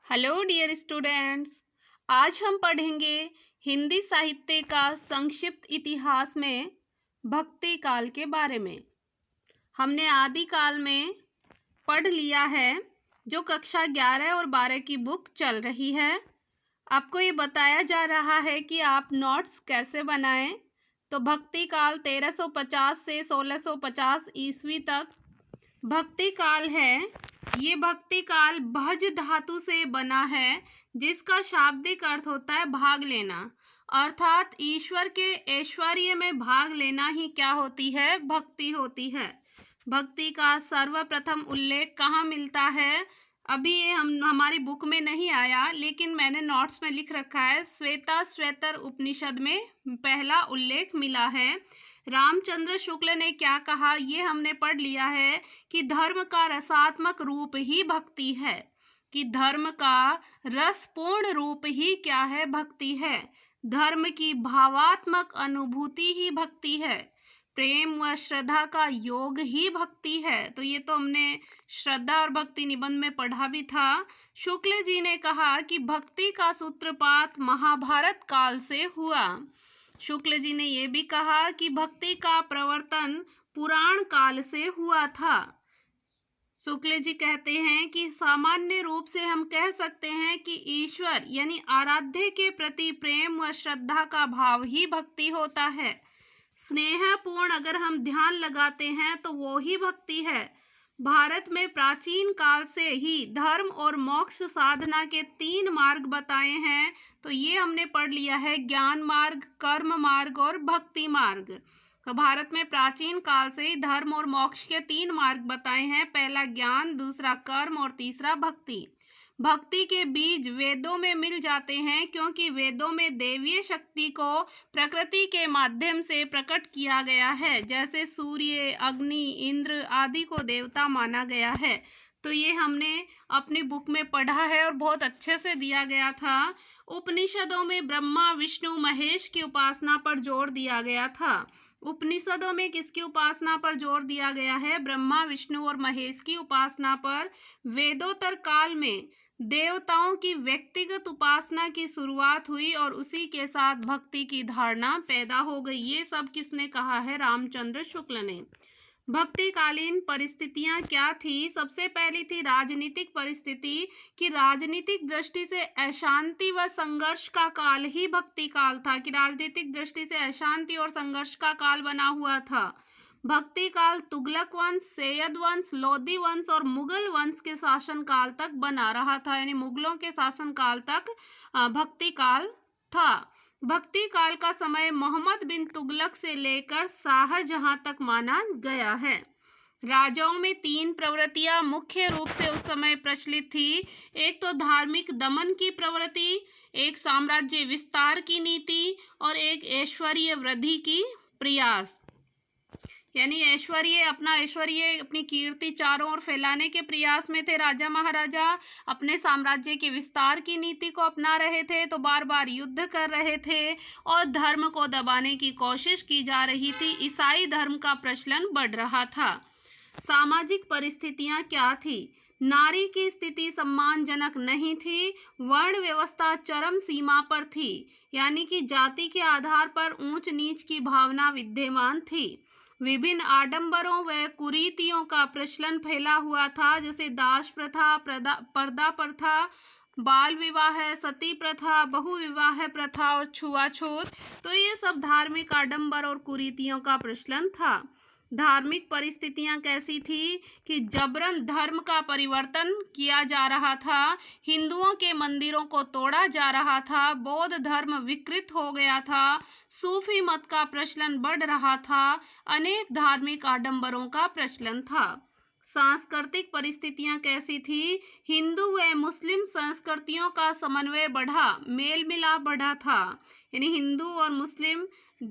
Hello dear students. आज हम पढ़ेंगे हिंदी साहित्य का संक्षिप्त इतिहास में भक्ति काल के बारे में। हमने आदि काल में पढ़ लिया है, जो कक्षा 11 और 12 की बुक चल रही है। आपको ये बताया जा रहा है कि आप नोट्स कैसे बनाएं। तो भक्ति काल 1350 से 1650 ईस्वी तक भक्ति काल है। ये भक्ति काल भज धातु से बना है, जिसका शाब्दिक अर्थ होता है भाग लेना। अर्थात ईश्वर के ऐश्वर्य में भाग लेना ही क्या होती है? भक्ति होती है। भक्ति का सर्वप्रथम उल्लेख कहाँ मिलता है? अभी ये हमारी बुक में नहीं आया, लेकिन मैंने नोट्स में लिख रखा है। श्वेता उपनिषद में पहला उल्लेख मिला है। रामचंद्र शुक्ल ने क्या कहा, ये हमने पढ़ लिया है कि धर्म का रसात्मक रूप ही भक्ति है, कि धर्म का रसपूर्ण रूप ही क्या है? भक्ति है। धर्म की भावात्मक अनुभूति ही भक्ति है। प्रेम व श्रद्धा का योग ही भक्ति है। तो ये तो हमने श्रद्धा और भक्ति निबंध में पढ़ा भी था। शुक्ल जी ने कहा कि भक्ति का सूत्रपात महाभारत काल से हुआ। शुक्ल जी ने यह भी कहा कि भक्ति का प्रवर्तन पुराण काल से हुआ था। शुक्ल जी कहते हैं कि सामान्य रूप से हम कह सकते हैं कि ईश्वर यानी आराध्य के प्रति प्रेम व श्रद्धा का भाव ही भक्ति होता है। स्नेहपूर्ण अगर हम ध्यान लगाते हैं तो वो ही भक्ति है। भारत में प्राचीन काल से ही धर्म और मोक्ष साधना के 3 मार्ग बताए हैं। तो ये हमने पढ़ लिया है, ज्ञान मार्ग, कर्म मार्ग और भक्ति मार्ग। तो भारत में प्राचीन काल से ही धर्म और मोक्ष के 3 मार्ग बताए हैं। पहला ज्ञान, दूसरा कर्म और तीसरा भक्ति। भक्ति के बीज वेदों में मिल जाते हैं, क्योंकि वेदों में दैवीय शक्ति को प्रकृति के माध्यम से प्रकट किया गया है। जैसे सूर्य, अग्नि, इंद्र आदि को देवता माना गया है। तो ये हमने अपनी बुक में पढ़ा है और बहुत अच्छे से दिया गया था। उपनिषदों में ब्रह्मा, विष्णु, महेश की उपासना पर जोर दिया गया था। उपनिषदों में किसकी उपासना पर जोर दिया गया है? ब्रह्मा, विष्णु और महेश की उपासना पर। वेदोत्तर काल में देवताओं की व्यक्तिगत उपासना की शुरुआत हुई और उसी के साथ भक्ति की धारणा पैदा हो गई। ये सब किसने कहा है? रामचंद्र शुक्ल ने। भक्तिकालीन परिस्थितियां क्या थी? सबसे पहली थी राजनीतिक परिस्थिति, कि राजनीतिक दृष्टि से अशांति व संघर्ष का काल ही भक्ति काल था, कि राजनीतिक दृष्टि से अशांति और संघर्ष का काल बना हुआ था। भक्ति काल तुगलक वंश, सैयद वंश, लोधी वंश और मुगल वंश के शासन काल तक बना रहा था, यानी मुगलों के शासन काल तक भक्ति काल था। भक्ति काल का समय मोहम्मद बिन तुगलक से लेकर शाहजहां तक माना गया है। राजाओं में 3 प्रवृत्तियां मुख्य रूप से उस समय प्रचलित थी। एक तो धार्मिक दमन की प्रवृत्ति, एक साम्राज्य विस्तार की नीति और एक ऐश्वर्य वृद्धि की प्रयास। यानी अपना ऐश्वर्य, अपनी कीर्ति चारों ओर फैलाने के प्रयास में थे राजा महाराजा। अपने साम्राज्य के विस्तार की नीति को अपना रहे थे, तो बार बार युद्ध कर रहे थे और धर्म को दबाने की कोशिश की जा रही थी। ईसाई धर्म का प्रचलन बढ़ रहा था। सामाजिक परिस्थितियां क्या थी? नारी की स्थिति सम्मानजनक नहीं थी। वर्ण व्यवस्था चरम सीमा पर थी, यानी कि जाति के आधार पर ऊंच नीच की भावना विद्यमान थी। विभिन्न आडंबरों व कुरीतियों का प्रचलन फैला हुआ था, जैसे दास प्रथा, पर्दा प्रथा, बाल विवाह, सती प्रथा, बहुविवाह प्रथा और छुआछूत। तो ये सब धार्मिक आडंबर और कुरीतियों का प्रचलन था। धार्मिक परिस्थितियां कैसी थी? कि जबरन धर्म का परिवर्तन किया जा रहा था। हिंदुओं के मंदिरों को तोड़ा जा रहा था। बौद्ध धर्म विकृत हो गया था। सूफी मत का प्रचलन बढ़ रहा था। अनेक धार्मिक आडंबरों का प्रचलन था। सांस्कृतिक परिस्थितियां कैसी थी? हिंदू व मुस्लिम संस्कृतियों का समन्वय बढ़ा, मेल मिलाप बढ़ा था। यानी हिंदू और मुस्लिम,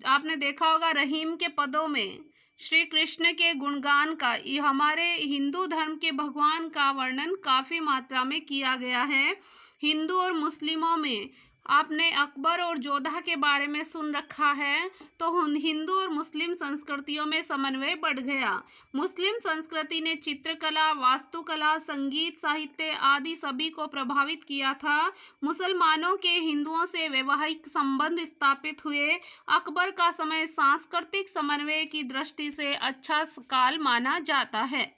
आपने देखा होगा रहीम के पदों में श्री कृष्ण के गुणगान का, हमारे हिंदू धर्म के भगवान का वर्णन काफ़ी मात्रा में किया गया है। हिंदू और मुस्लिमों में आपने अकबर और जोधा के बारे में सुन रखा है, तो हिंदू और मुस्लिम संस्कृतियों में समन्वय बढ़ गया। मुस्लिम संस्कृति ने चित्रकला, वास्तुकला, संगीत, साहित्य आदि सभी को प्रभावित किया था। मुसलमानों के हिंदुओं से वैवाहिक संबंध स्थापित हुए। अकबर का समय सांस्कृतिक समन्वय की दृष्टि से अच्छा काल माना जाता है।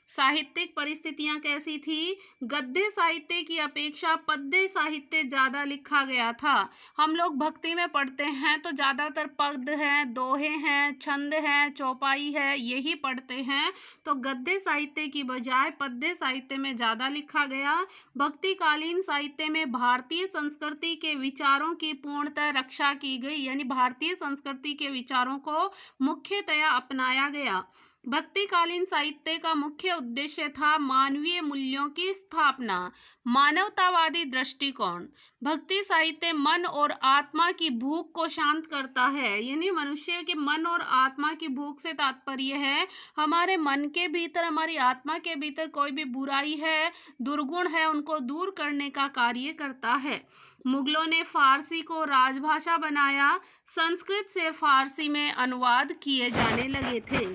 साहित्यिक परिस्थितियां कैसी थी? गद्य साहित्य की अपेक्षा पद्य साहित्य ज़्यादा लिखा गया था। हम लोग भक्ति में पढ़ते हैं तो ज़्यादातर पद हैं, दोहे हैं, छंद हैं, चौपाई है, यही पढ़ते हैं। तो गद्य साहित्य की बजाय पद्य साहित्य में ज़्यादा लिखा गया। भक्तिकालीन साहित्य में भारतीय संस्कृति के विचारों की पूर्णतः रक्षा की गई, यानी भारतीय संस्कृति के विचारों को मुख्यतया अपनाया गया। भक्तिकालीन साहित्य का मुख्य उद्देश्य था मानवीय मूल्यों की स्थापना, मानवतावादी दृष्टिकोण। भक्ति साहित्य मन और आत्मा की भूख को शांत करता है, यानी मनुष्य के मन और आत्मा की भूख से तात्पर्य है हमारे मन के भीतर, हमारी आत्मा के भीतर कोई भी बुराई है, दुर्गुण है, उनको दूर करने का कार्य करता है। मुगलों ने फारसी को राजभाषा बनाया। संस्कृत से फारसी में अनुवाद किए जाने लगे थे।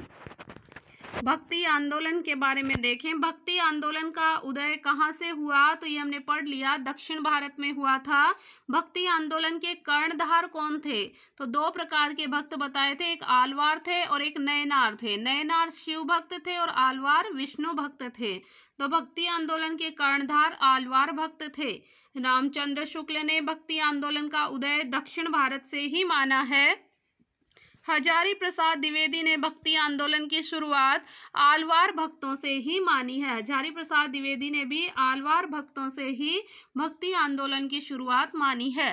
भक्ति आंदोलन के बारे में देखें। भक्ति आंदोलन का उदय कहाँ से हुआ? तो ये हमने पढ़ लिया, दक्षिण भारत में हुआ था। भक्ति आंदोलन के कर्णधार कौन थे? तो दो प्रकार के भक्त बताए थे, एक आलवार थे और एक नयनार थे। नयनार शिव भक्त थे और आलवार विष्णु भक्त थे। तो भक्ति आंदोलन के कर्णधार आलवार भक्त थे। रामचंद्र शुक्ल ने भक्ति आंदोलन का उदय दक्षिण भारत से ही माना है। हजारी प्रसाद द्विवेदी ने भक्ति आंदोलन की शुरुआत आलवार भक्तों से ही मानी है। हजारी प्रसाद द्विवेदी ने भी आलवार भक्तों से ही भक्ति आंदोलन की शुरुआत मानी है।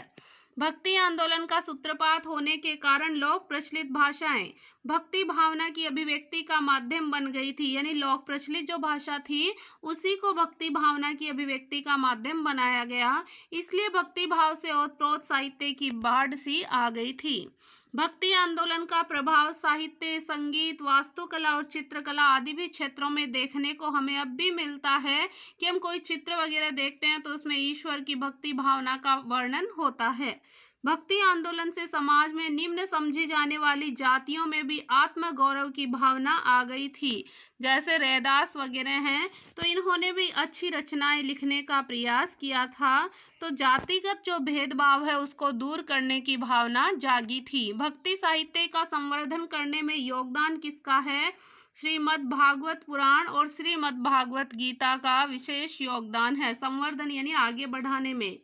भक्ति आंदोलन का सूत्रपात होने के कारण लोक प्रचलित भाषाएं भक्ति भावना की अभिव्यक्ति का माध्यम बन गई थी, यानी लोक प्रचलित जो भाषा थी उसी को भक्ति भावना की अभिव्यक्ति का माध्यम बनाया गया। इसलिए भक्ति भाव से ओतप्रोत साहित्य की बाढ़ सी आ गई थी। भक्ति आंदोलन का प्रभाव साहित्य, संगीत, वास्तुकला और चित्रकला आदि भी क्षेत्रों में देखने को हमें अब भी मिलता है कि हम कोई चित्र वगैरह देखते हैं तो उसमें ईश्वर की भक्ति भावना का वर्णन होता है। भक्ति आंदोलन से समाज में निम्न समझी जाने वाली जातियों में भी आत्म गौरव की भावना आ गई थी। जैसे रैदास वगैरह हैं, तो इन्होंने भी अच्छी रचनाएं लिखने का प्रयास किया था। तो जातिगत जो भेदभाव है उसको दूर करने की भावना जागी थी। भक्ति साहित्य का संवर्धन करने में योगदान किसका है? श्रीमद् भागवत पुराण और श्रीमद् भागवत गीता का विशेष योगदान है संवर्धन यानी आगे बढ़ाने में।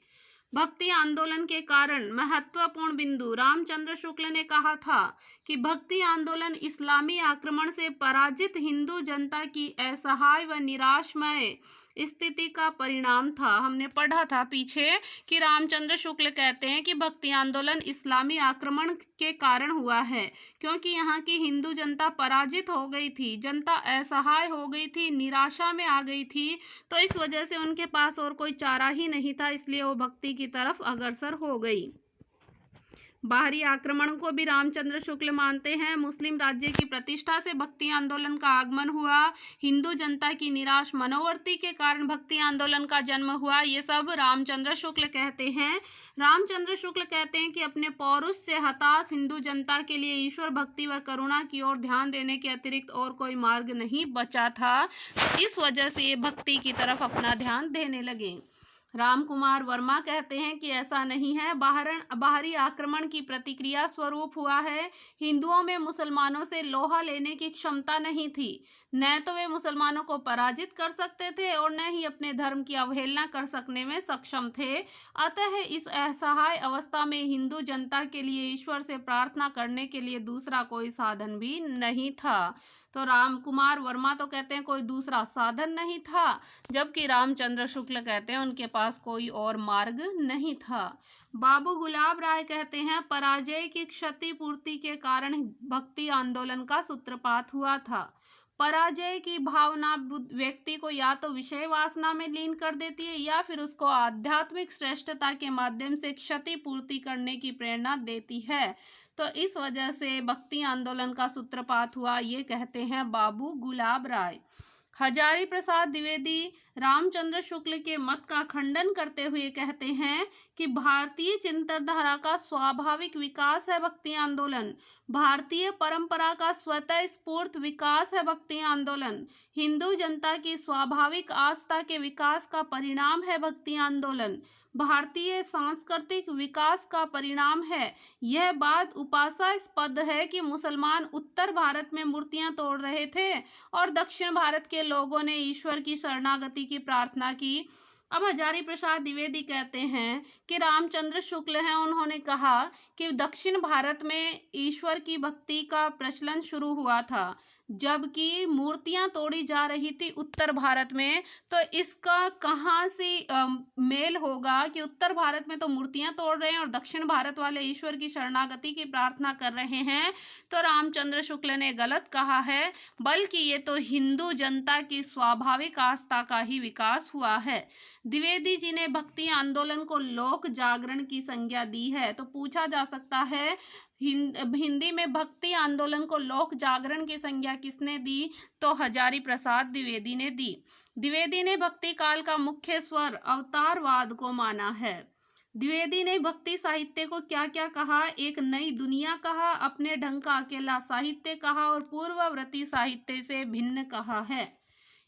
भक्ति आंदोलन के कारण महत्वपूर्ण बिंदु, रामचंद्र शुक्ल ने कहा था कि भक्ति आंदोलन इस्लामी आक्रमण से पराजित हिंदू जनता की असहाय व निराशमय स्थिति का परिणाम था। हमने पढ़ा था पीछे कि रामचंद्र शुक्ल कहते हैं कि भक्ति आंदोलन इस्लामी आक्रमण के कारण हुआ है, क्योंकि यहाँ की हिंदू जनता पराजित हो गई थी, जनता असहाय हो गई थी, निराशा में आ गई थी। तो इस वजह से उनके पास और कोई चारा ही नहीं था, इसलिए वो भक्ति की तरफ अग्रसर हो गई। बाहरी आक्रमण को भी रामचंद्र शुक्ल मानते हैं। मुस्लिम राज्य की प्रतिष्ठा से भक्ति आंदोलन का आगमन हुआ। हिंदू जनता की निराश मनोवृत्ति के कारण भक्ति आंदोलन का जन्म हुआ। ये सब रामचंद्र शुक्ल कहते हैं। रामचंद्र शुक्ल कहते हैं कि अपने पौरुष से हताश हिंदू जनता के लिए ईश्वर भक्ति व करुणा की ओर ध्यान देने के अतिरिक्त और कोई मार्ग नहीं बचा था। तो इस वजह से ये भक्ति की तरफ अपना ध्यान देने लगे। राम कुमार वर्मा कहते हैं कि ऐसा नहीं है, बाहरी आक्रमण की प्रतिक्रिया स्वरूप हुआ है। हिंदुओं में मुसलमानों से लोहा लेने की क्षमता नहीं थी। न तो वे मुसलमानों को पराजित कर सकते थे और न ही अपने धर्म की अवहेलना कर सकने में सक्षम थे। अतः इस असहाय अवस्था में हिंदू जनता के लिए ईश्वर से प्रार्थना करने के लिए दूसरा कोई साधन भी नहीं था। तो राम कुमार वर्मा तो कहते हैं कोई दूसरा साधन नहीं था, जबकि रामचंद्र शुक्ल कहते हैं उनके पास कोई और मार्ग नहीं था। बाबू गुलाब राय कहते हैं पराजय की क्षतिपूर्ति के कारण भक्ति आंदोलन का सूत्रपात हुआ था। पराजय की भावना व्यक्ति को या तो विषय वासना में लीन कर देती है या फिर उसको आध्यात्मिक श्रेष्ठता के माध्यम से क्षतिपूर्ति करने की प्रेरणा देती है। तो इस वजह से भक्ति आंदोलन का सूत्रपात हुआ, ये कहते हैं बाबू गुलाब राय। हजारी प्रसाद द्विवेदी रामचंद्र शुक्ल के मत का खंडन करते हुए कहते हैं कि भारतीय चिंतनधारा का स्वाभाविक विकास है भक्ति आंदोलन, भारतीय परंपरा का स्वतः स्फूर्त विकास है भक्ति आंदोलन, हिंदू जनता की स्वाभाविक आस्था के विकास का परिणाम है भक्ति आंदोलन, भारतीय सांस्कृतिक विकास का परिणाम है। यह बात उपासास्पद है कि मुसलमान उत्तर भारत में मूर्तियां तोड़ रहे थे और दक्षिण भारत के लोगों ने ईश्वर की शरणागति की प्रार्थना की। अब हजारी प्रसाद द्विवेदी कहते हैं कि रामचंद्र शुक्ल हैं, उन्होंने कहा कि दक्षिण भारत में ईश्वर की भक्ति का प्रचलन शुरू हुआ था जबकि मूर्तियां तोड़ी जा रही थी उत्तर भारत में। तो इसका कहाँ से मेल होगा कि उत्तर भारत में तो मूर्तियां तोड़ रहे हैं और दक्षिण भारत वाले ईश्वर की शरणागति की प्रार्थना कर रहे हैं। तो रामचंद्र शुक्ल ने गलत कहा है, बल्कि ये तो हिंदू जनता की स्वाभाविक आस्था का ही विकास हुआ है। द्विवेदी जी ने भक्ति आंदोलन को लोक जागरण की संज्ञा दी है। तो पूछा जा सकता है हिंदी में भक्ति आंदोलन को लोक जागरण की संज्ञा किसने दी? तो हजारी प्रसाद द्विवेदी ने दी। द्विवेदी ने भक्ति काल का मुख्य स्वर अवतारवाद को माना है। द्विवेदी ने भक्ति साहित्य को क्या क्या कहा? एक नई दुनिया कहा, अपने ढंग का अकेला साहित्य कहा और पूर्ववर्ती साहित्य से भिन्न कहा है।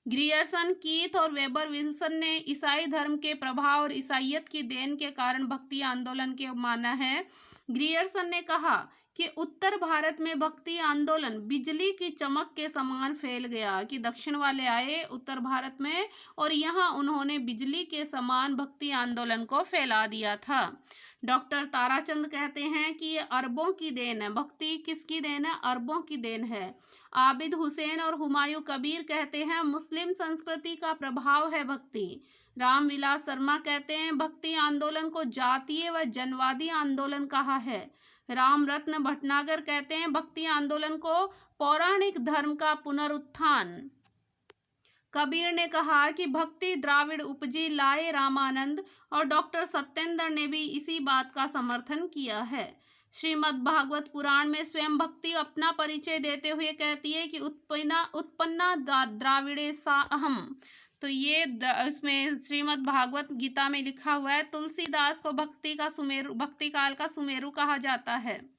ग्रियर्सन, कीथ और वेबर विल्सन ने ईसाई धर्म के प्रभाव और ईसाइयत की देन के कारण भक्ति आंदोलन के माना है। ग्रियर्सन ने कहा कि उत्तर भारत में भक्ति आंदोलन बिजली की चमक के समान फैल गया, कि दक्षिण वाले आए उत्तर भारत में और यहाँ उन्होंने बिजली के समान भक्ति आंदोलन को फैला दिया था। डॉक्टर ताराचंद कहते हैं कि ये अरबों की देन है। भक्ति किसकी देन है? अरबों की देन है। आबिद हुसैन और हुमायूं कबीर कहते हैं मुस्लिम संस्कृति का प्रभाव है भक्ति। रामविलास शर्मा कहते हैं भक्ति आंदोलन को जातीय व जनवादी आंदोलन कहा है। रामरत्न भटनागर कहते हैं भक्ति आंदोलन को पौराणिक धर्म का पुनरुत्थान। कबीर ने कहा कि भक्ति द्राविड़ उपजी लाए रामानंद, और डॉक्टर सत्येंद्र ने भी इसी बात का समर्थन किया है। श्रीमद् भागवत पुराण में स्वयं भक्ति अपना परिचय देते हुए कहती है कि उत्पन्ना द्राविड़े सा अहम। तो ये इसमें श्रीमद् भागवत गीता में लिखा हुआ है। तुलसीदास को भक्ति काल का सुमेरु कहा जाता है।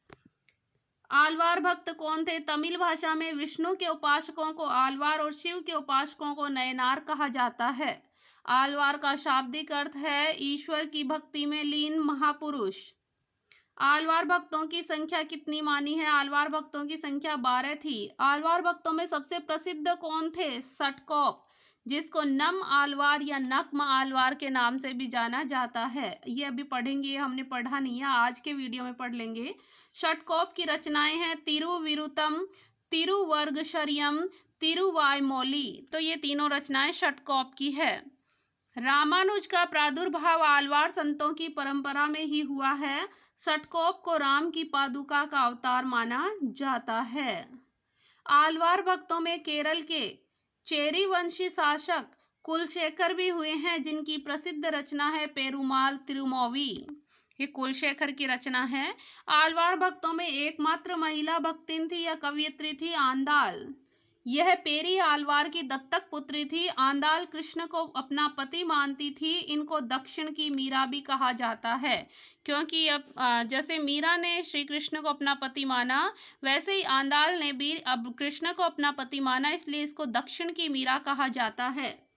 आलवार भक्त कौन थे? तमिल भाषा में विष्णु के उपासकों को आलवार और शिव के उपासकों को नयनार कहा जाता है। आलवार का शाब्दिक अर्थ है ईश्वर की भक्ति में लीन महापुरुष। आलवार भक्तों की संख्या कितनी मानी है? आलवार भक्तों की संख्या 12 थी। आलवार भक्तों में सबसे प्रसिद्ध कौन थे? षटकोप, जिसको नम आलवार या नक्म आलवार के नाम से भी जाना जाता है। ये अभी पढ़ेंगे, हमने पढ़ा नहीं है, आज के वीडियो में पढ़ लेंगे। षटकोप की रचनाएं हैं तिरुविरुतम, तिरुवर्गशर्यम, तिरुवायमोली। तो ये तीनों रचनाएं षटकोप की है। रामानुज का प्रादुर्भाव आलवार संतों की परंपरा में ही हुआ है। षटकोप को राम की पादुका का अवतार माना जाता है। आलवार भक्तों में केरल के चेरी वंशी शासक कुलशेखर भी हुए हैं, जिनकी प्रसिद्ध रचना है पेरुमाल तिरुमोवी। ये कुलशेखर की रचना है। आलवार भक्तों में एकमात्र महिला भक्तिन थी या कवयित्री थी आंदाल। यह पेरी आलवार की दत्तक पुत्री थी। आंदाल कृष्ण को अपना पति मानती थी। इनको दक्षिण की मीरा भी कहा जाता है, क्योंकि अब जैसे मीरा ने श्री कृष्ण को अपना पति माना, वैसे ही आंदाल ने भी अब कृष्ण को अपना पति माना, इसलिए इसको दक्षिण की मीरा कहा जाता है।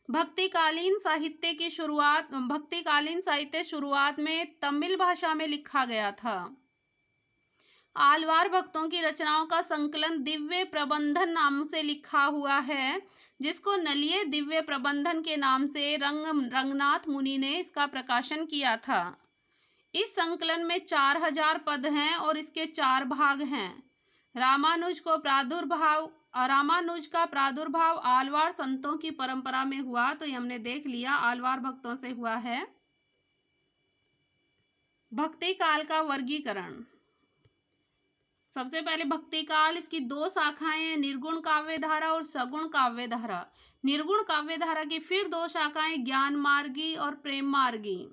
भक्तिकालीन साहित्य शुरुआत में तमिल भाषा में लिखा गया था। आलवार भक्तों की रचनाओं का संकलन दिव्य प्रबंधन नाम से लिखा हुआ है, जिसको नलिये दिव्य प्रबंधन के नाम से रंगनाथ मुनि ने इसका प्रकाशन किया था। इस संकलन में 4000 पद हैं और इसके 4 भाग हैं। रामानुज का प्रादुर्भाव आलवार संतों की परंपरा में हुआ। तो ये हमने देख लिया, आलवार भक्तों से हुआ है। भक्ति काल का वर्गीकरण। सबसे पहले भक्ति काल, इसकी 2 शाखाएं हैं, निर्गुण काव्य धारा और सगुण काव्य धारा। निर्गुण काव्य धारा की फिर 2 शाखाएं, ज्ञान मार्गी और प्रेम मार्गी।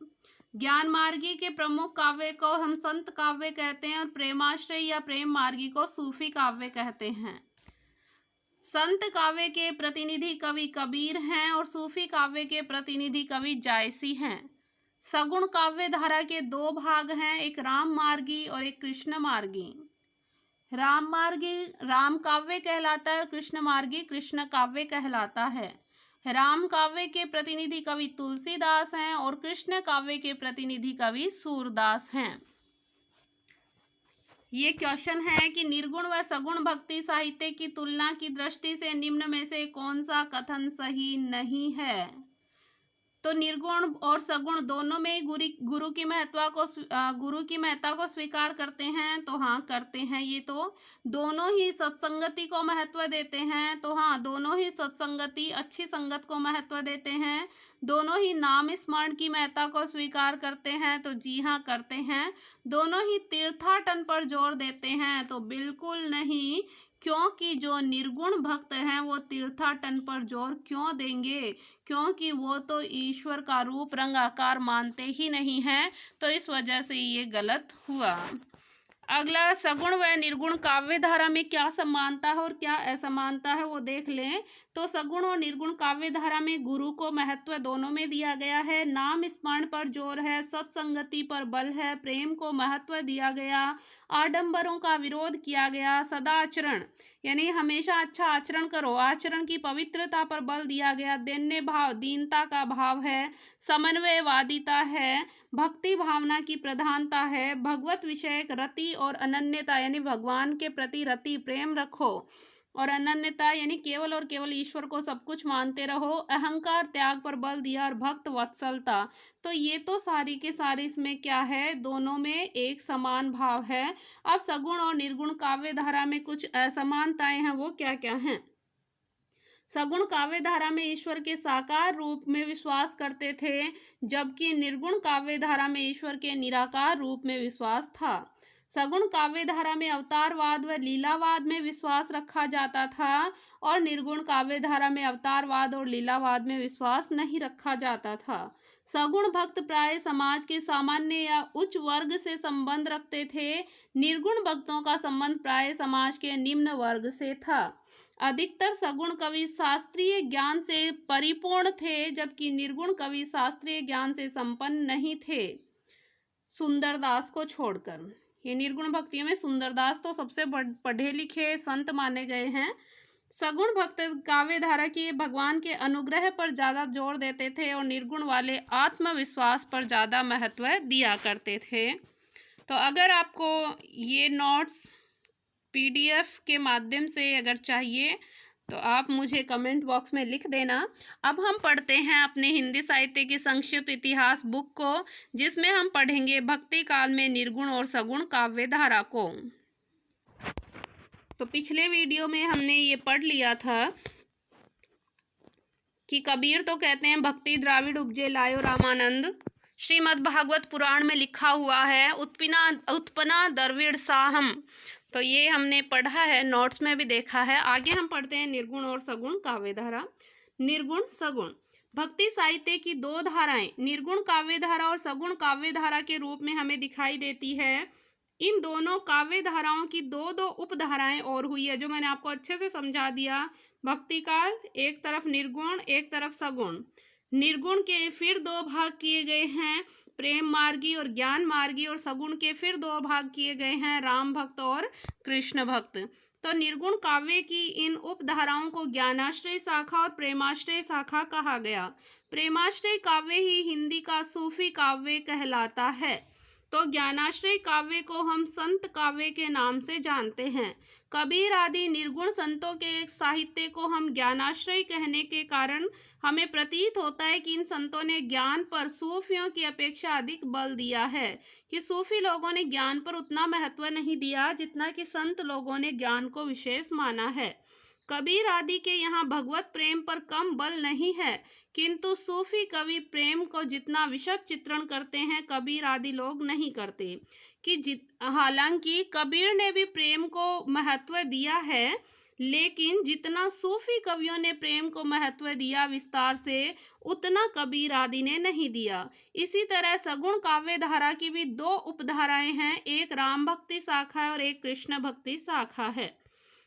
ज्ञान मार्गी के प्रमुख काव्य को हम संत काव्य कहते हैं और प्रेमाश्रय या प्रेम मार्गी को सूफी काव्य कहते हैं। संत काव्य के प्रतिनिधि कवि कबीर हैं और सूफी काव्य के प्रतिनिधि कवि जायसी हैं। सगुण काव्य धारा के दो भाग हैं, एक राम मार्गी और एक कृष्ण मार्गी। राम मार्गी राम काव्य कहलाता है, कृष्ण मार्गी कृष्ण काव्य कहलाता है। राम काव्य के प्रतिनिधि कवि तुलसीदास हैं और कृष्ण काव्य के प्रतिनिधि कवि सूरदास हैं। ये क्वेश्चन है कि निर्गुण व सगुण भक्ति साहित्य की तुलना की दृष्टि से निम्न में से कौन सा कथन सही नहीं है। तो निर्गुण और सगुण दोनों में गुरु की महत्ता को स्वीकार करते हैं, तो हाँ करते हैं। ये तो दोनों ही सत्संगति को महत्व देते हैं, तो हाँ दोनों ही सत्संगति अच्छी संगत को महत्व देते हैं। दोनों ही नाम स्मरण की महत्ता को स्वीकार करते हैं, तो जी हाँ करते हैं। दोनों ही तीर्थाटन पर जोर देते हैं, तो बिल्कुल नहीं, क्योंकि जो निर्गुण भक्त हैं वो तीर्थाटन पर जोर क्यों देंगे, क्योंकि वो तो ईश्वर का रूप रंग आकार मानते ही नहीं हैं, तो इस वजह से ये गलत हुआ। अगला, सगुण व निर्गुण काव्य धारा में क्या समानता है और क्या असमानता है वो देख लें। तो सगुण और निर्गुण काव्य धारा में गुरु को महत्व दोनों में दिया गया है, नाम स्मरण पर जोर है, सत्संगति पर बल है, प्रेम को महत्व दिया गया, आडंबरों का विरोध किया गया, सदाचरण यानी हमेशा अच्छा आचरण करो, आचरण की पवित्रता पर बल दिया गया, दैन्य भाव दीनता का भाव है, समन्वयवादिता है, भक्ति भावना की प्रधानता है, भगवत विषयक रति और अनन्यता यानी भगवान के प्रति रति प्रेम रखो, और अनन्यता यानी केवल और केवल ईश्वर को सब कुछ मानते रहो, अहंकार त्याग पर बल दिया, और भक्त वत्सलता। तो ये तो सारी के सारी इसमें क्या है, दोनों में एक समान भाव है। अब सगुण और निर्गुण काव्य धारा में कुछ असमानताएं हैं, वो क्या क्या हैं। सगुण काव्य धारा में ईश्वर के साकार रूप में विश्वास करते थे, जबकि निर्गुण काव्य धारा में ईश्वर के निराकार रूप में विश्वास था। सगुण काव्य धारा में अवतारवाद व लीलावाद में विश्वास रखा जाता था, और निर्गुण काव्य धारा में अवतारवाद और लीलावाद में विश्वास नहीं रखा जाता था। सगुण भक्त प्राय समाज के सामान्य या उच्च वर्ग से संबंध रखते थे, निर्गुण भक्तों का संबंध प्राय समाज के निम्न वर्ग से था। अधिकतर सगुण कवि शास्त्रीय ज्ञान से परिपूर्ण थे, जबकि निर्गुण कवि शास्त्रीय ज्ञान से संपन्न नहीं थे, सुंदरदास को छोड़कर। ये निर्गुण भक्तियों में सुंदरदास तो सबसे पढ़े लिखे संत माने गए हैं। सगुण भक्त काव्य धारा की भगवान के अनुग्रह पर ज़्यादा जोर देते थे, और निर्गुण वाले आत्मविश्वास पर ज़्यादा महत्व दिया करते थे। तो अगर आपको ये नोट्स PDF के माध्यम से अगर चाहिए तो आप मुझे कमेंट बॉक्स में लिख देना। अब हम पढ़ते हैं अपने हिंदी साहित्य की संक्षिप्त इतिहास बुक को, जिसमें हम पढ़ेंगे भक्ति काल में निर्गुण और सगुण काव्य धारा को। तो पिछले वीडियो में हमने ये पढ़ लिया था कि कबीर तो कहते हैं भक्ति द्राविड़ उपजे लायो रामानंद, श्रीमद् भागवत पुराण में लिखा हुआ है उत्पन्ना द्रविड़ साहम। तो ये हमने पढ़ा है, नोट्स में भी देखा है। आगे हम पढ़ते हैं निर्गुण और सगुण काव्य धारा। निर्गुण सगुण भक्ति साहित्य की दो धाराएं निर्गुण काव्य धारा और सगुण काव्य धारा के रूप में हमें दिखाई देती है। इन दोनों काव्य धाराओं की दो उपधाराएं और हुई है, जो मैंने आपको अच्छे से समझा दिया। भक्ति काल एक तरफ निर्गुण, एक तरफ सगुण। निर्गुण के फिर दो भाग किए गए हैं, प्रेम मार्गी और ज्ञान मार्गी, और सगुण के फिर दो भाग किए गए हैं, राम भक्त और कृष्ण भक्त। तो निर्गुण काव्य की इन उपधाराओं को ज्ञानाश्रय शाखा और प्रेमाश्रय शाखा कहा गया। प्रेमाश्रय काव्य ही हिंदी का सूफी काव्य कहलाता है। तो ज्ञानाश्रय काव्य को हम संत काव्य के नाम से जानते हैं। कबीर आदि निर्गुण संतों के एक साहित्य को हम ज्ञानाश्रय कहने के कारण हमें प्रतीत होता है कि इन संतों ने ज्ञान पर सूफियों की अपेक्षा अधिक बल दिया है, कि सूफी लोगों ने ज्ञान पर उतना महत्व नहीं दिया जितना कि संत लोगों ने ज्ञान को विशेष माना है। कबीर आदि के यहाँ भगवत प्रेम पर कम बल नहीं है, किंतु सूफी कवि प्रेम को जितना विशद चित्रण करते हैं कबीर आदि लोग नहीं करते। कि हालांकि कबीर ने भी प्रेम को महत्व दिया है, लेकिन जितना सूफी कवियों ने प्रेम को महत्व दिया विस्तार से, उतना कबीर आदि ने नहीं दिया। इसी तरह सगुण काव्य धारा की भी दो उपधाराएं हैं, एक राम भक्ति शाखा है और एक कृष्ण भक्ति शाखा है।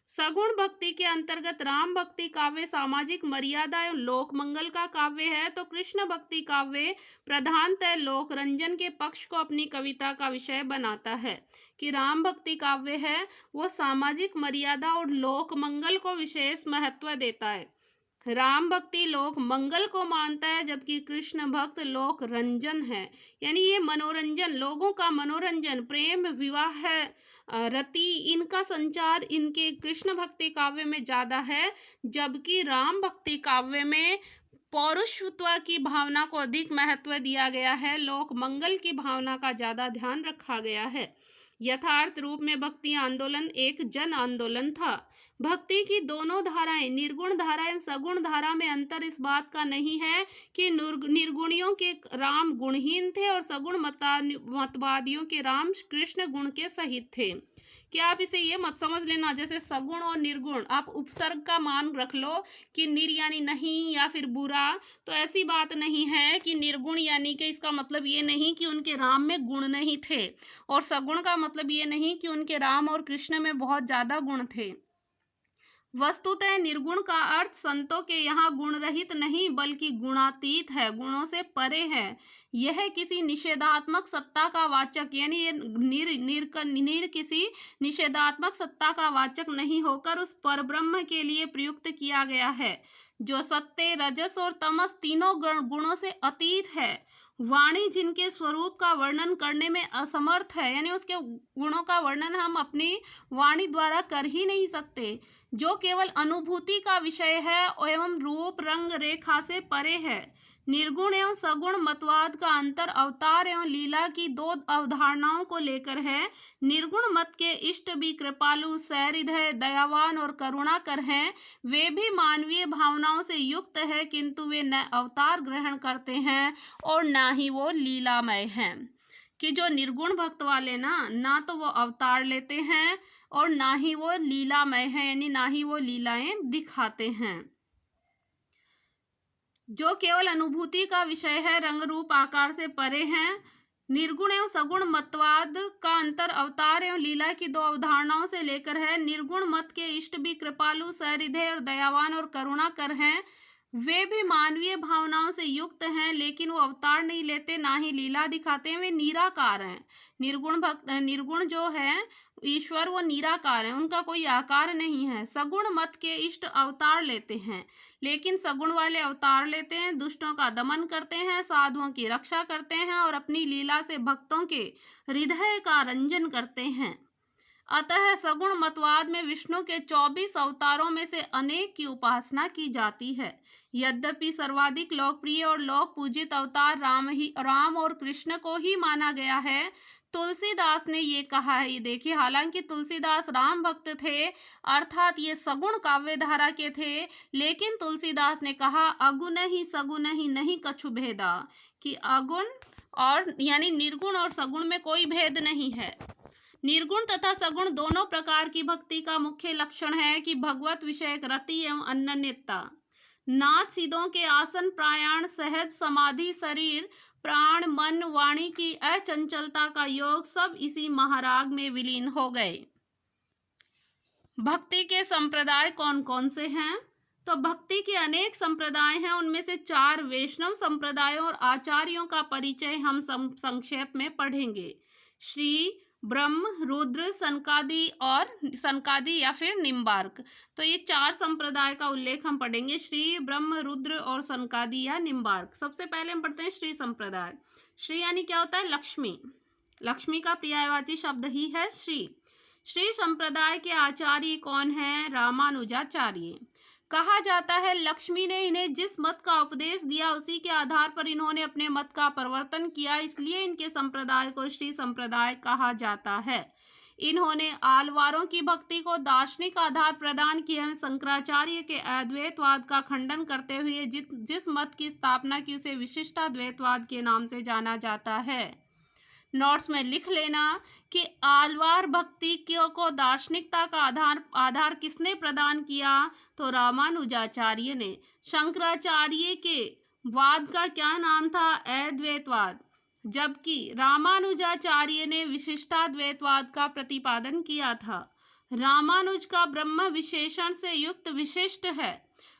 सगुण भक्ति के अंतर्गत राम भक्ति काव्य सामाजिक मर्यादा एवं लोक मंगल का काव्य है, तो कृष्ण भक्ति काव्य प्रधानतः लोक रंजन के पक्ष को अपनी कविता का विषय बनाता है। कि राम भक्ति काव्य है वो सामाजिक मर्यादा और लोक मंगल को विशेष महत्व देता है। राम भक्ति लोक मंगल को मानता है, जबकि कृष्ण भक्त लोक रंजन है, यानी ये मनोरंजन, लोगों का मनोरंजन, प्रेम, विवाह, रति, इनका संचार इनके कृष्ण भक्ति काव्य में ज्यादा है। जबकि राम भक्ति काव्य में पौरुषत्व की भावना को अधिक महत्व दिया गया है, लोक मंगल की भावना का ज्यादा ध्यान रखा गया है। यथार्थ रूप में भक्ति आंदोलन एक जन आंदोलन था। भक्ति की दोनों धाराएं, निर्गुण धारा एवं सगुण धारा में अंतर इस बात का नहीं है कि निर्गुणियों के राम गुणहीन थे और सगुण मतवादियों के राम कृष्ण गुण के सहित थे। कि आप इसे ये मत समझ लेना जैसे सगुण और निर्गुण आप उपसर्ग का मान रख लो कि निर यानी नहीं या फिर बुरा, तो ऐसी बात नहीं है कि निर्गुण यानी कि इसका मतलब ये नहीं कि उनके राम में गुण नहीं थे, और सगुण का मतलब ये नहीं कि उनके राम और कृष्ण में बहुत ज्यादा गुण थे। वस्तुतः निर्गुण का अर्थ संतों के यहाँ गुण रहित नहीं बल्कि गुणातीत है, गुणों से परे है। यह किसी निषेधात्मक सत्ता का वाचक, यानी ये निर किसी निषेधात्मक सत्ता का वाचक नहीं होकर उस परब्रह्म के लिए प्रयुक्त किया गया है जो सत्य, रजस और तमस तीनों गुणों से अतीत है। वाणी जिनके स्वरूप का वर्णन करने में असमर्थ है, यानी उसके गुणों का वर्णन हम अपनी वाणी द्वारा कर ही नहीं सकते, जो केवल अनुभूति का विषय है एवं रूप रंग रेखा से परे है। निर्गुण एवं सगुण मतवाद का अंतर अवतार एवं लीला की दो अवधारणाओं को लेकर है। निर्गुण मत के इष्ट भी कृपालु, सहृदय, दयावान और करुणाकर हैं। वे भी मानवीय भावनाओं से युक्त है, किंतु वे न अवतार ग्रहण करते हैं और ना ही वो लीलामय हैं। कि जो निर्गुण भक्त वाले ना तो वो अवतार लेते हैं और ना ही वो लीलामय है, यानी ना ही वो लीलाएं दिखाते हैं। जो केवल अनुभूति का विषय है, रंग रूप आकार से परे हैं। निर्गुण एवं सगुण मतवाद का अंतर अवतार एवं लीला की दो अवधारणाओं से लेकर है। निर्गुण मत के इष्ट भी कृपालु, सहृदय और दयावान और करुणाकर हैं। वे भी मानवीय भावनाओं से युक्त हैं, लेकिन वो अवतार नहीं लेते, ना ही लीला दिखाते हैं, वे निराकार हैं। निर्गुण जो है ईश्वर, वो निराकार है, उनका कोई आकार नहीं है। सगुण मत के इष्ट अवतार लेते हैं, लेकिन सगुण वाले अवतार लेते हैं, दुष्टों का दमन करते हैं, साधुओं की रक्षा करते हैं और अपनी लीला से भक्तों के हृदय का रंजन करते हैं। अतः सगुण मतवाद में विष्णु के 24 अवतारों में से अनेक की उपासना की जाती है। यद्यपि सर्वाधिक लोकप्रिय और लोक पूजित अवतार राम और कृष्ण को ही माना गया है। तुलसीदास ने ये कहा है, ये देखिए, हालांकि तुलसीदास राम भक्त थे, अर्थात ये सगुण काव्य धारा के थे, लेकिन तुलसीदास ने कहा अगुण ही सगुण ही नहीं कछु भेदा, कि अगुण और यानी निर्गुण और सगुण में कोई भेद नहीं है। निर्गुण तथा सगुण दोनों प्रकार की भक्ति का मुख्य लक्षण है कि भगवत विषयक रति एवं अनन्यता, नाथ सिद्धों के आसन प्राणायाम, सहज समाधि, शरीर प्राण मन वाणी की अचंचलता का योग सब इसी महाराग में विलीन हो गए। भक्ति के संप्रदाय कौन कौन से हैं? तो भक्ति के अनेक संप्रदाय हैं, उनमें से 4 वैष्णव संप्रदायों और आचार्यों का परिचय हम संक्षेप में पढ़ेंगे। श्री, ब्रह्म, रुद्र, सनकादि या फिर निम्बार्क। तो ये 4 संप्रदाय का उल्लेख हम पढ़ेंगे, श्री, ब्रह्म, रुद्र और सनकादि या निम्बार्क। सबसे पहले हम पढ़ते हैं श्री संप्रदाय। श्री यानी क्या होता है? लक्ष्मी। लक्ष्मी का पर्यायवाची शब्द ही है श्री। श्री संप्रदाय के आचार्य कौन हैं? रामानुजाचार्य। कहा जाता है लक्ष्मी ने इन्हें जिस मत का उपदेश दिया उसी के आधार पर इन्होंने अपने मत का परिवर्तन किया, इसलिए इनके संप्रदाय को श्री संप्रदाय कहा जाता है। इन्होंने आलवारों की भक्ति को दार्शनिक आधार प्रदान किया। शंकराचार्य के अद्वैतवाद का खंडन करते हुए जिस मत की स्थापना की उसे विशिष्टाद्वैतवाद के नाम से जाना जाता है। नोट्स में लिख लेना कि आलवार भक्ति को दार्शनिकता का आधार किसने प्रदान किया? तो रामानुजाचार्य ने। शंकराचार्य के वाद का क्या नाम था? अद्वैतवाद। जबकि रामानुजाचार्य ने विशिष्टाद्वैतवाद का प्रतिपादन किया था। रामानुज का ब्रह्म विशेषण से युक्त विशिष्ट है।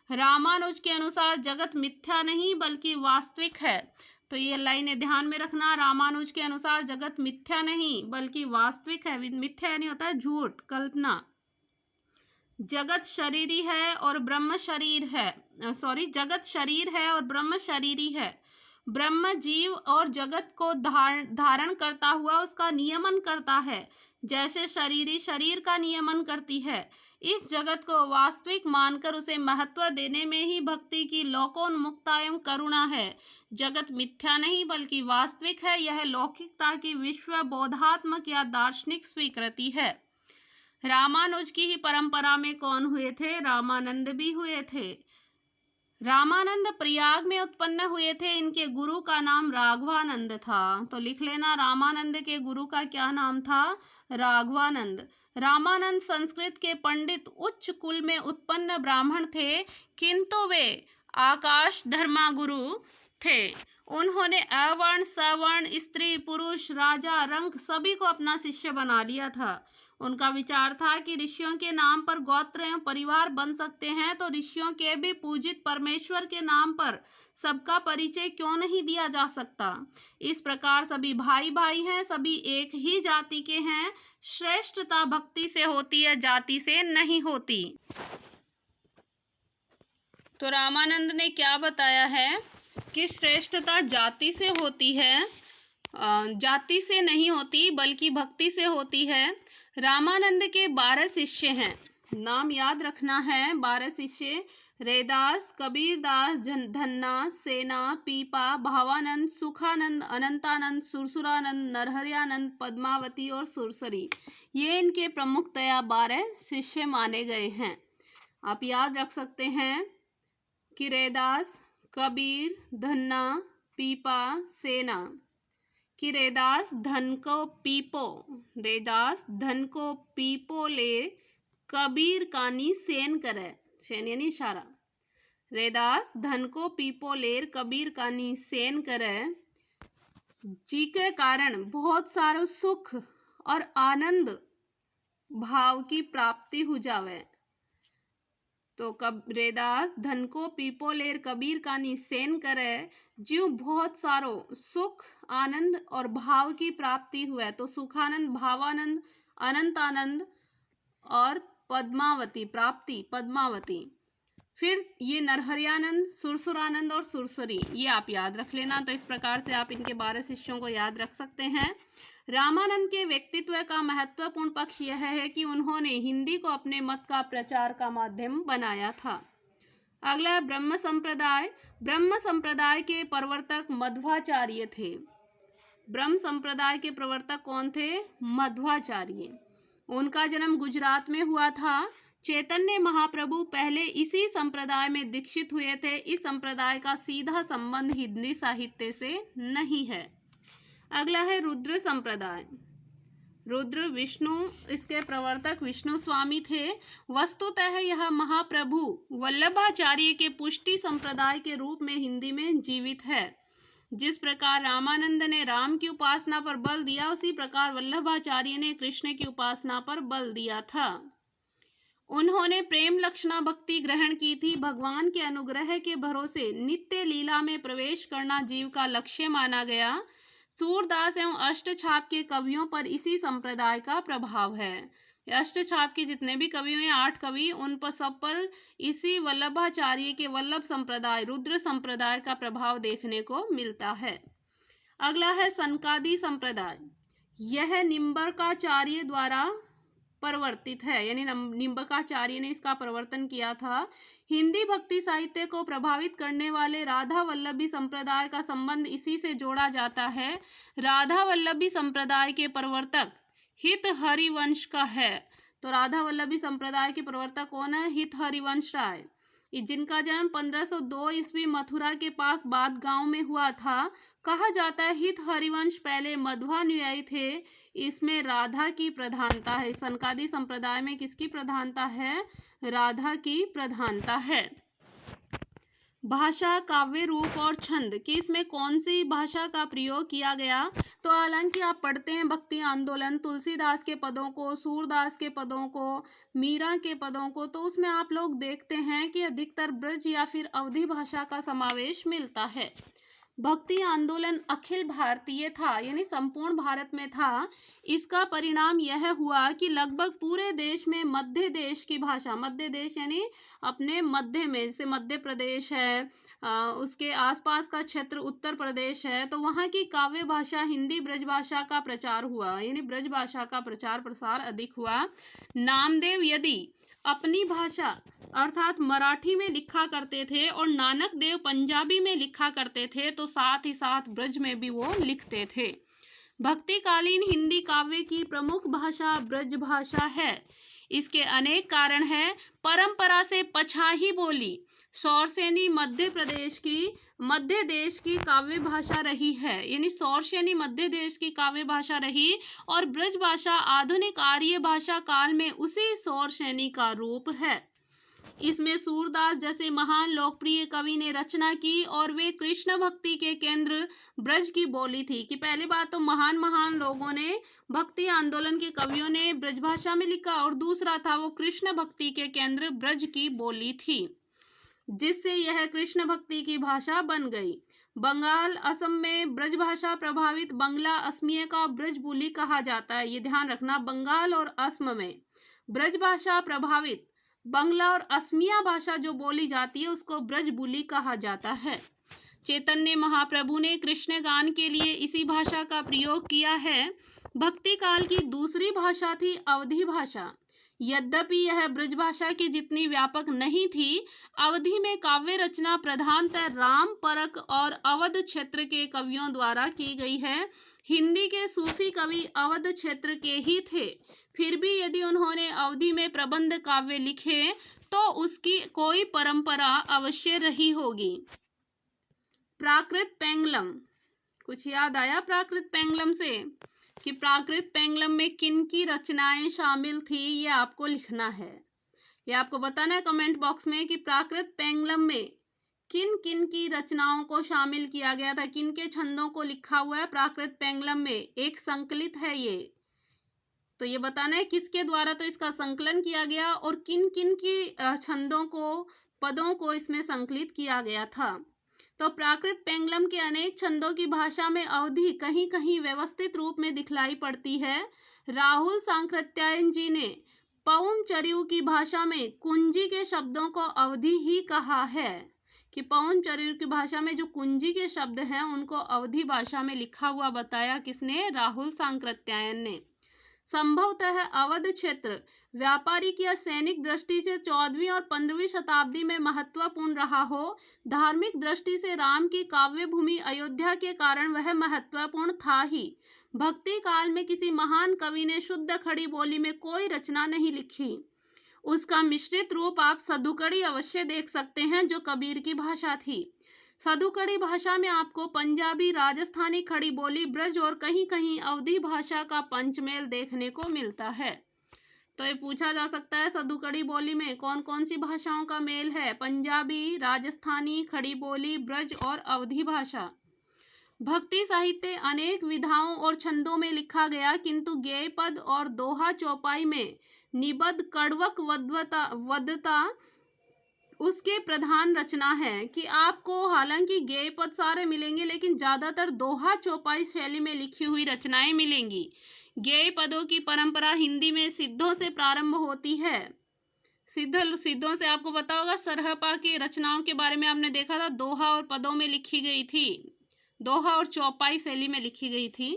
रामानुज के अनुसार जगत मिथ्या नहीं बल्कि वास्तविक है। तो ये लाइनें ध्यान में रखना। रामानुज के अनुसार जगत मिथ्या नहीं बल्कि वास्तविक है। मिथ्या यानी होता है झूठ, कल्पना। जगत शरीरी है और ब्रह्म शरीर है। जगत शरीर है और ब्रह्म शरीरी है। ब्रह्म जीव और जगत को धारण करता हुआ उसका नियमन करता है, जैसे शरीरी शरीर का नियमन करती है। इस जगत को वास्तविक मानकर उसे महत्व देने में ही भक्ति की लोकोन्मुखता एवं करुणा है। जगत मिथ्या नहीं बल्कि वास्तविक है, यह लौकिकता की विश्व बोधात्मक या दार्शनिक स्वीकृति है। रामानुज की ही परंपरा में कौन हुए थे? रामानंद भी हुए थे। रामानंद प्रयाग में उत्पन्न हुए थे। इनके गुरु का नाम राघवानंद था। तो लिख लेना, रामानंद के गुरु का क्या नाम था? राघवानंद। रामानंद संस्कृत के पंडित उच्च कुल में उत्पन्न ब्राह्मण थे, किंतु वे आकाश धर्मा गुरु थे। उन्होंने अवर्ण, सवर्ण, स्त्री, पुरुष, राजा, रंक सभी को अपना शिष्य बना लिया था। उनका विचार था कि ऋषियों के नाम पर गोत्र एवं परिवार बन सकते हैं, तो ऋषियों के भी पूजित परमेश्वर के नाम पर सबका परिचय क्यों नहीं दिया जा सकता। इस प्रकार सभी भाई भाई हैं, सभी एक ही जाति के हैं। श्रेष्ठता भक्ति से होती है, जाति से नहीं होती। तो रामानंद ने क्या बताया है कि श्रेष्ठता जाति से होती है, जाति से नहीं होती बल्कि भक्ति से होती है। रामानंद के 12 शिष्य हैं, नाम याद रखना है। 12 शिष्य: रैदास, कबीरदास, धन्ना, सेना, पीपा, भावानंद, सुखानंद, अनंतानंद, सुरसुरानंद, नरहरियानंद, पद्मावती और सुरसरी। ये इनके प्रमुखतया 12 शिष्य माने गए हैं। आप याद रख सकते हैं कि रैदास, कबीर, धन्ना, पीपा, सेना। कि रैदास धन को पीपो, रैदास धन को पीपो ले, कबीर कानी सेन करे, सेन यानी इशारा। रैदास धन को पीपो लेर, कबीर कानी सेन करे, जी के कारण बहुत सारो सुख और आनंद भाव की प्राप्ति हो जावे। तो रैदास धन को पीपो लेर, कबीर कानी सेन करे, जीव बहुत सारो सुख, आनंद और भाव की प्राप्ति हुए। तो सुखानंद, भावानंद, अनंतानंद और पद्मावती, प्राप्ति पद्मावती। फिर ये नरहरियानंद, सुरसुरानंद और सुरसरी, ये आप याद रख लेना। तो इस प्रकार से आप इनके 12 शिष्यों को याद रख सकते हैं। रामानंद के व्यक्तित्व का महत्वपूर्ण पक्ष यह है कि उन्होंने हिंदी को अपने मत का प्रचार का माध्यम बनाया था। अगला है ब्रह्म संप्रदाय। ब्रह्म संप्रदाय के प्रवर्तक मध्वाचार्य थे। ब्रह्म संप्रदाय के प्रवर्तक कौन थे? मध्वाचार्य। उनका जन्म गुजरात में हुआ था। चैतन्य महाप्रभु पहले इसी संप्रदाय में दीक्षित हुए थे। इस संप्रदाय का सीधा संबंध हिंदी साहित्य से नहीं है। अगला है रुद्र संप्रदाय। रुद्र विष्णु, इसके प्रवर्तक विष्णु स्वामी थे। वस्तुतः यह महाप्रभु वल्लभाचार्य के पुष्टि संप्रदाय के रूप में हिंदी में जीवित है। जिस प्रकार रामानंद ने राम की उपासना पर बल दिया, उसी प्रकार वल्लभाचार्य ने कृष्ण की उपासना पर बल दिया था। उन्होंने प्रेम लक्षणा भक्ति ग्रहण की थी। भगवान के अनुग्रह के भरोसे नित्य लीला में प्रवेश करना जीव का लक्ष्य माना गया। सूरदास एवं अष्टछाप के कवियों पर इसी संप्रदाय का प्रभाव है। अष्टछाप के जितने भी कवि हैं, 8 कवि, उन पर सब पर इसी वल्लभाचार्य के वल्लभ संप्रदाय, रुद्र संप्रदाय का प्रभाव देखने को मिलता है। अगला है सनकादि संप्रदाय। यह निम्बरकाचार्य द्वारा परिवर्तित है, यानी निम्बरकाचार्य ने इसका प्रवर्तन किया था। हिंदी भक्ति साहित्य को प्रभावित करने वाले राधा वल्लभी संप्रदाय का संबंध इसी से जोड़ा जाता है। राधा वल्लभी संप्रदाय के प्रवर्तक हित हरिवंश का है। तो राधा वल्लभी संप्रदाय के प्रवर्तक कौन है? हित हरिवंश राय, जिनका जन्म 1502 ईस्वी मथुरा के पास बाद गांव में हुआ था। कहा जाता है हित हरिवंश पहले मध्वानुयायी थे। इसमें राधा की प्रधानता है। सनकादि संप्रदाय में किसकी प्रधानता है? राधा की प्रधानता है। भाषा, काव्य रूप और छंद कि इसमें कौन सी भाषा का प्रयोग किया गया। तो हालांकि आप पढ़ते हैं भक्ति आंदोलन, तुलसीदास के पदों को, सूरदास के पदों को, मीरा के पदों को, तो उसमें आप लोग देखते हैं कि अधिकतर ब्रज या फिर अवधी भाषा का समावेश मिलता है। भक्ति आंदोलन अखिल भारतीय था, यानी संपूर्ण भारत में था। इसका परिणाम यह हुआ कि लगभग पूरे देश में मध्य देश की भाषा, मध्य देश यानी अपने मध्य में, जैसे मध्य प्रदेश है, उसके आसपास का क्षेत्र उत्तर प्रदेश है, तो वहाँ की काव्य भाषा हिंदी ब्रज भाषा का प्रचार हुआ, यानी ब्रज भाषा का प्रचार प्रसार अधिक हुआ। नामदेव यदि अपनी भाषा अर्थात मराठी में लिखा करते थे और नानक देव पंजाबी में लिखा करते थे, तो साथ ही साथ ब्रज में भी वो लिखते थे। भक्तिकालीन हिंदी काव्य की प्रमुख भाषा ब्रज भाषा है। इसके अनेक कारण हैं। परंपरा से पछाही बोली सौरसेनी मध्य देश की काव्य भाषा रही है, यानी सौरसेनी मध्य देश की काव्य भाषा रही, और ब्रज भाषा आधुनिक आर्य भाषा काल में उसी सौरसेनी का रूप है। इसमें सूरदास जैसे महान लोकप्रिय कवि ने रचना की और वे कृष्ण भक्ति के केंद्र ब्रज की बोली थी। कि पहली बात तो महान लोगों ने, भक्ति आंदोलन के कवियों ने ब्रज भाषा में लिखा, और दूसरा था वो कृष्ण भक्ति के केंद्र ब्रज की बोली थी, जिससे यह कृष्ण भक्ति की भाषा बन गई। बंगाल, असम में ब्रज भाषा प्रभावित बंगला असमिया का ब्रज बोली कहा जाता है। ये ध्यान रखना, बंगाल और असम में ब्रज भाषा प्रभावित बंगला और असमिया भाषा जो बोली जाती है उसको ब्रज बोली कहा जाता है। चैतन्य महाप्रभु ने कृष्ण गान के लिए इसी भाषा का प्रयोग किया है। भक्ति काल की दूसरी भाषा थी अवधी भाषा। यद्यपि यह ब्रज भाषा की जितनी व्यापक नहीं थी, अवधि में काव्य रचना प्रधानतः राम परक और अवध क्षेत्र के कवियों द्वारा की गई है। हिंदी के सूफी कवि अवध क्षेत्र के ही थे। फिर भी यदि उन्होंने अवधि में प्रबंध काव्य लिखे तो उसकी कोई परंपरा अवश्य रही होगी। प्राकृत पेंगलम, कुछ याद आया प्राकृत पेंगलम से? कि प्राकृत पेंगलम में किन की रचनाएं शामिल थी, ये आपको लिखना है। ये आपको बताना है कमेंट बॉक्स में कि प्राकृत पेंगलम में किन किन की रचनाओं को शामिल किया गया था, किन के छंदों को लिखा हुआ है प्राकृत पेंगलम में। एक संकलित है ये, तो ये बताना है किसके द्वारा तो इसका संकलन किया गया और किन किन की छंदों को, पदों को इसमें संकलित किया गया था। तो प्राकृत पेंगलम के अनेक छंदों की भाषा में अवधि कहीं कहीं व्यवस्थित रूप में दिखलाई पड़ती है। राहुल सांकृत्यायन जी ने पवन चरियू की भाषा में कुंजी के शब्दों को अवधि ही कहा है। कि पवन चरियू की भाषा में जो कुंजी के शब्द हैं उनको अवधि भाषा में लिखा हुआ बताया किसने? राहुल सांकृत्यायन ने। संभवतः अवध क्षेत्र व्यापारिक या सैनिक दृष्टि से 14वीं और 15वीं शताब्दी में महत्वपूर्ण रहा हो। धार्मिक दृष्टि से राम की काव्य भूमि अयोध्या के कारण वह महत्वपूर्ण था ही। भक्ति काल में किसी महान कवि ने शुद्ध खड़ी बोली में कोई रचना नहीं लिखी। उसका मिश्रित रूप आप सदुकड़ी अवश्य देख सकते हैं, जो कबीर की भाषा थी। सदुकड़ी भाषा में आपको पंजाबी, राजस्थानी खड़ी बोली, ब्रज और कहीं कहीं अवधी भाषा का पंचमेल देखने को मिलता है। तो ये पूछा जा सकता है सदुकड़ी बोली में कौन कौन सी भाषाओं का मेल है? पंजाबी, राजस्थानी, खड़ी बोली, ब्रज और अवधी भाषा। भक्ति साहित्य अनेक विधाओं और छंदों में लिखा गया, किंतु गेय पद और दोहा चौपाई में निबद्ध कड़वक वदता उसके प्रधान रचना है। कि आपको हालांकि गेय पद सारे मिलेंगे, लेकिन ज्यादातर दोहा चौपाई शैली में लिखी हुई रचनाएं मिलेंगी। गेय पदों की परंपरा हिंदी में सिद्धों से प्रारंभ होती है। सिद्धों से आपको पता होगा, सरहपा की रचनाओं के बारे में आपने देखा था, दोहा और पदों में लिखी गई थी, दोहा और चौपाई शैली में लिखी गई थी।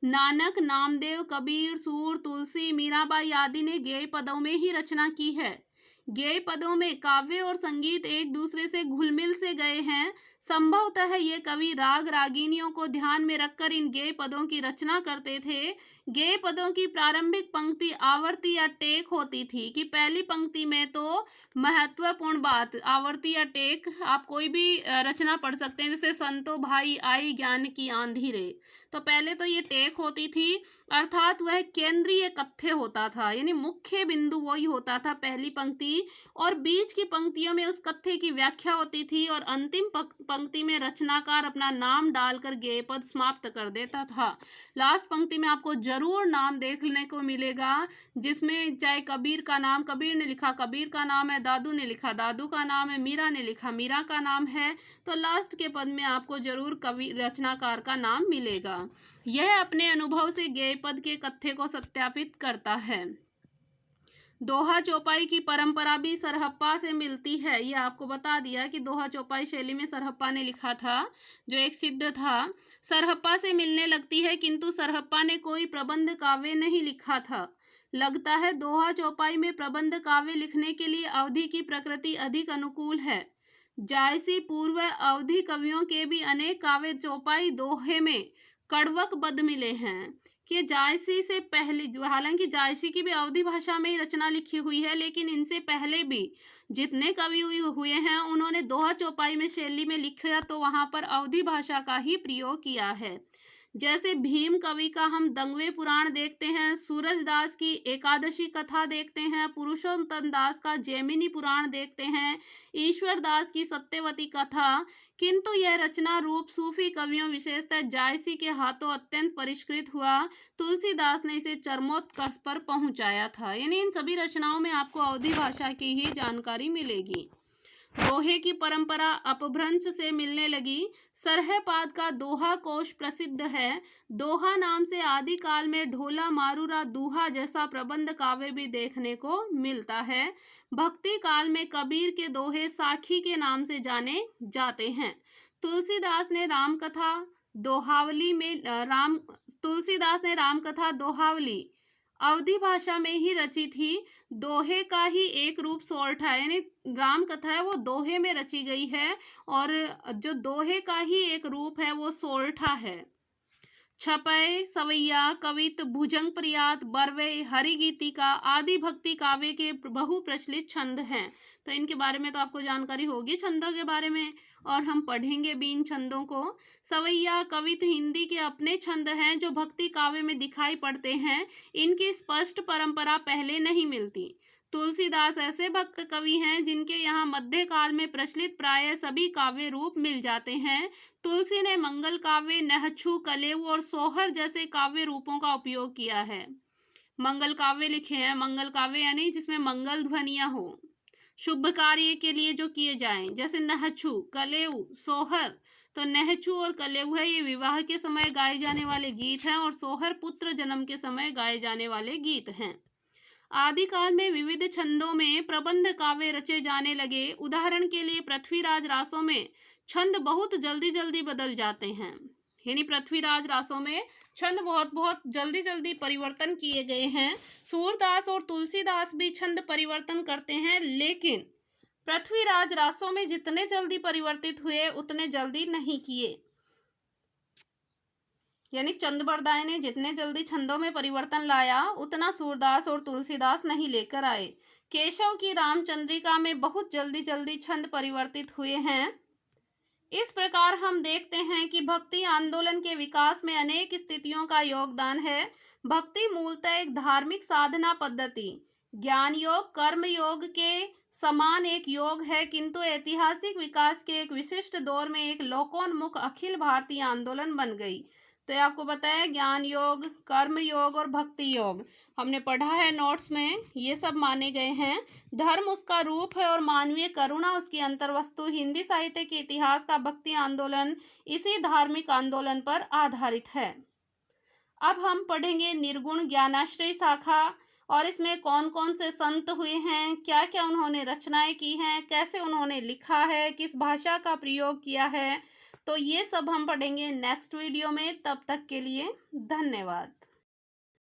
नानक, नामदेव, कबीर, सूर, तुलसी, मीराबाई आदि ने गेय पदों में ही रचना की है। गेय पदों में काव्य और संगीत एक दूसरे से घुलमिल से गए हैं। संभवतः ये कवि राग रागिनियों को ध्यान में रखकर इन गेय पदों की रचना करते थे। गेय पदों की प्रारंभिक पंक्ति आवर्ती या टेक होती थी कि पहली पंक्ति में तो महत्वपूर्ण बात आवर्ती या टेक, आप कोई भी रचना पढ़ सकते हैं, जैसे संतो भाई आई ज्ञान की आंधी रे, तो पहले तो ये टेक होती थी, अर्थात वह केंद्रीय कथ्य होता था, यानी मुख्य बिंदु वही होता था पहली पंक्ति, और बीच की पंक्तियों में उस कथ्य की व्याख्या होती थी, और अंतिम पंक्ति में रचनाकार अपना नाम डालकर गेय पद समाप्त कर देता था। लास्ट पंक्ति में आपको जरूर नाम देखने को मिलेगा, जिसमें चाहे कबीर का नाम कबीर ने लिखा, कबीर का नाम है, दादू ने लिखा, दादू का नाम है, मीरा ने लिखा, मीरा का नाम है, तो लास्ट के पद में आपको जरूर कवि रचनाकार का नाम मिलेगा। यह अपने अनुभव से गेय पद के कथ्य को सत्यापित करता है। दोहा चौपाई की परंपरा भी सरहप्पा से मिलती है। ये आपको बता दिया कि दोहा चौपाई शैली में सरहप्पा ने लिखा था, जो एक सिद्ध था, सरहप्पा से मिलने लगती है, किंतु सरहप्पा ने कोई प्रबंध काव्य नहीं लिखा था। लगता है दोहा चौपाई में प्रबंध काव्य लिखने के लिए अवधि की प्रकृति अधिक अनुकूल है। जायसी पूर्व अवधि कवियों के भी अनेक काव्य चौपाई दोहे में कड़वक बद मिले हैं कि जायसी से पहले, हालांकि जायसी की भी अवधि भाषा में ही रचना लिखी हुई है, लेकिन इनसे पहले भी जितने कवि हुए हैं उन्होंने दोहा चौपाई में शैली में लिखा तो वहां पर अवधि भाषा का ही प्रयोग किया है। जैसे भीम कवि का हम दंगवे पुराण देखते हैं, सूरजदास की एकादशी कथा देखते हैं, पुरुषोत्तम दास का जैमिनी पुराण देखते हैं, ईश्वर दास की सत्यवती कथा, किंतु यह रचना रूप सूफी कवियों विशेषतः जायसी के हाथों अत्यंत परिष्कृत हुआ। तुलसीदास ने इसे चरमोत्कर्ष पर पहुंचाया था। यानी इन सभी रचनाओं में आपको अवधि भाषा की ही जानकारी मिलेगी। दोहे की परंपरा अपभ्रंश से मिलने लगी। सरहपाद का दोहा कोश प्रसिद्ध है। दोहा नाम से आदिकाल में ढोला मारूरा दूहा जैसा प्रबंध काव्य भी देखने को मिलता है। भक्ति काल में कबीर के दोहे साखी के नाम से जाने जाते हैं। तुलसीदास ने रामकथा दोहावली अवधि भाषा में ही रची थी। दोहे का ही एक रूप सोरठा, यानी राम कथा है वो दोहे में रची गई है, और जो दोहे का ही एक रूप है वो सोरठा है। छपय, सवैया, कवित, भुजंग प्रियात, बरवे, हरिगीतिका आदि भक्ति काव्य के बहु प्रचलित छंद हैं। तो इनके बारे में तो आपको जानकारी होगी छंदों के बारे में, और हम पढ़ेंगे भी इन छंदों को। सवैया, कवित हिंदी के अपने छंद हैं जो भक्ति काव्य में दिखाई पड़ते हैं। इनकी स्पष्ट परंपरा पहले नहीं मिलती। तुलसीदास ऐसे भक्त कवि हैं जिनके यहाँ मध्यकाल में प्रचलित प्राय सभी काव्य रूप मिल जाते हैं। तुलसी ने मंगल काव्य, नहछु, कलेऊ और सोहर जैसे काव्य रूपों का उपयोग किया है। मंगल काव्य लिखे हैं, मंगल काव्य यानी जिसमें मंगल ध्वनियां हो, शुभ कार्य के लिए जो किए जाएं, जैसे नहछु, कलेऊ, सोहर। तो नहछु और कलेऊ है ये विवाह के समय गाए जाने वाले गीत हैं, और सोहर पुत्र जन्म के समय गाए जाने वाले गीत हैं। आदिकाल में विविध छंदों में प्रबंध काव्य रचे जाने लगे। उदाहरण के लिए पृथ्वीराज रासों में छंद बहुत जल्दी जल्दी बदल जाते हैं। यानी पृथ्वीराज रासों में छंद बहुत जल्दी जल्दी परिवर्तन किए गए हैं। सूरदास और तुलसीदास भी छंद परिवर्तन करते हैं, लेकिन पृथ्वीराज रासों में जितने जल्दी परिवर्तित हुए उतने जल्दी नहीं किए। यानी चंद्रबरदाई ने जितने जल्दी छंदों में परिवर्तन लाया उतना सूरदास और तुलसीदास नहीं लेकर आए। केशव की रामचंद्रिका में बहुत जल्दी जल्दी छंद परिवर्तित हुए हैं। इस प्रकार हम देखते हैं कि भक्ति आंदोलन के विकास में अनेक स्थितियों का योगदान है। भक्ति मूलतः एक धार्मिक साधना पद्धति, ज्ञान योग, कर्म योग के समान एक योग है, किंतु ऐतिहासिक विकास के एक विशिष्ट दौर में एक लोकोन्मुख अखिल भारतीय आंदोलन बन गई। तो आपको बताया ज्ञान योग, कर्म योग और भक्ति योग हमने पढ़ा है नोट्स में, ये सब माने गए हैं। धर्म उसका रूप है और मानवीय करुणा उसकी अंतर्वस्तु। हिंदी साहित्य के इतिहास का भक्ति आंदोलन इसी धार्मिक आंदोलन पर आधारित है। अब हम पढ़ेंगे निर्गुण ज्ञानाश्रय शाखा, और इसमें कौन कौन से संत हुए हैं, क्या क्या उन्होंने रचनाएं की हैं, कैसे उन्होंने लिखा है, किस भाषा का प्रयोग किया है। तो ये सब हम पढ़ेंगे नेक्स्ट वीडियो में। तब तक के लिए धन्यवाद।